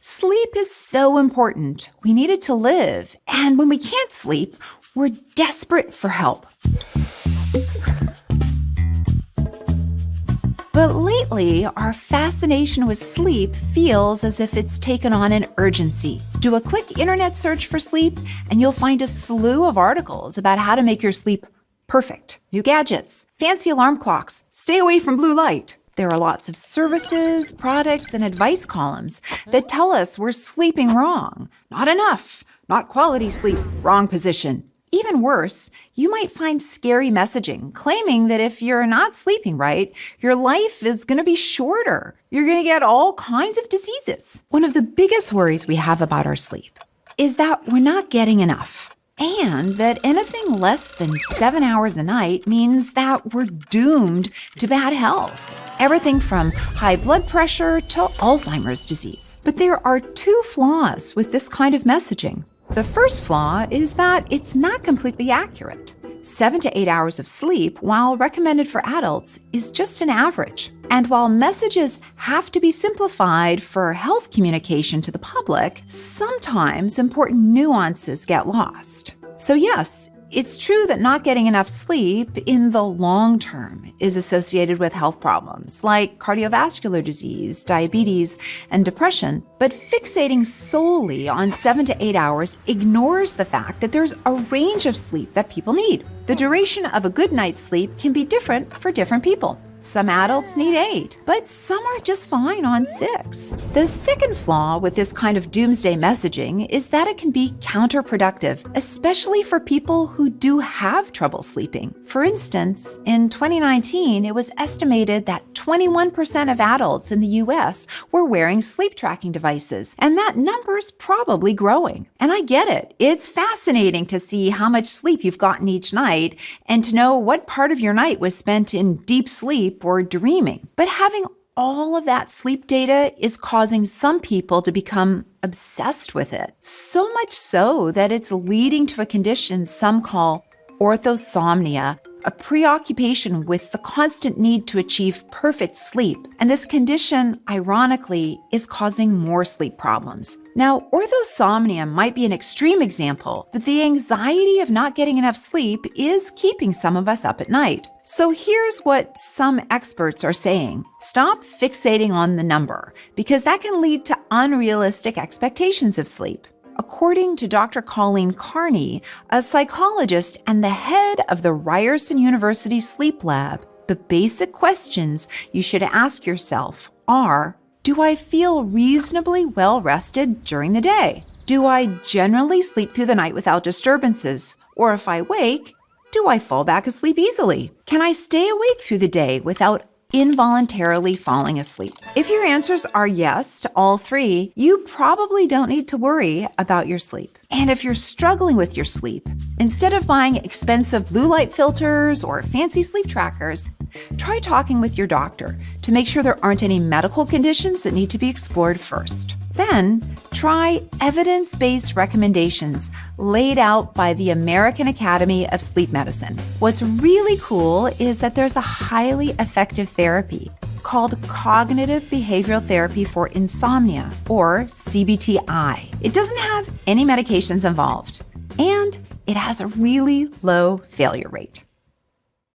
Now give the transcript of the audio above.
Sleep is so important. We need it to live. And when we can't sleep, we're desperate for help. But lately, our fascination with sleep feels as if it's taken on an urgency. Do a quick internet search for sleep, and you'll find a slew of articles about how to make your sleep perfect. New gadgets, fancy alarm clocks, stay away from blue light. There are lots of services, products, and advice columns that tell us we're sleeping wrong. Not enough, not quality sleep, wrong position. Even worse, you might find scary messaging claiming that if you're not sleeping right, your life is going to be shorter. You're going to get all kinds of diseases. One of the biggest worries we have about our sleep is that we're not getting enough, and that anything less than 7 hours a night means that we're doomed to bad health. Everything from high blood pressure to Alzheimer's disease. But there are two flaws with this kind of messaging. The first flaw is that it's not completely accurate. 7 to 8 hours of sleep, while recommended for adults, is just an average. And while messages have to be simplified for health communication to the public, sometimes important nuances get lost. So yes, it's true that not getting enough sleep in the long term is associated with health problems like cardiovascular disease, diabetes, and depression, but fixating solely on 7 to 8 hours ignores the fact that there's a range of sleep that people need. The duration of a good night's sleep can be different for different people. Some adults need 8, but some are just fine on 6. The second flaw with this kind of doomsday messaging is that it can be counterproductive, especially for people who do have trouble sleeping. For instance, in 2019, it was estimated that 21% of adults in the US were wearing sleep tracking devices, and that number's probably growing. And I get it. It's fascinating to see how much sleep you've gotten each night and to know what part of your night was spent in deep sleep or dreaming. But having all of that sleep data is causing some people to become obsessed with it. So much so that it's leading to a condition some call orthosomnia, a preoccupation with the constant need to achieve perfect sleep. And this condition, ironically, is causing more sleep problems. Now, orthosomnia might be an extreme example, but the anxiety of not getting enough sleep is keeping some of us up at night. So here's what some experts are saying. Stop fixating on the number, because that can lead to unrealistic expectations of sleep. According to Dr. Colleen Carney, a psychologist and the head of the Ryerson University Sleep Lab, the basic questions you should ask yourself are, do I feel reasonably well rested during the day? Do I generally sleep through the night without disturbances? Or if I wake, do I fall back asleep easily? Can I stay awake through the day without involuntarily falling asleep? If your answers are yes to all three, you probably don't need to worry about your sleep. And if you're struggling with your sleep, instead of buying expensive blue light filters or fancy sleep trackers, try talking with your doctor to make sure there aren't any medical conditions that need to be explored first. Then, try evidence-based recommendations laid out by the American Academy of Sleep Medicine. What's really cool is that there's a highly effective therapy called Cognitive Behavioral Therapy for Insomnia, or CBTI. It doesn't have any medications involved, and it has a really low failure rate.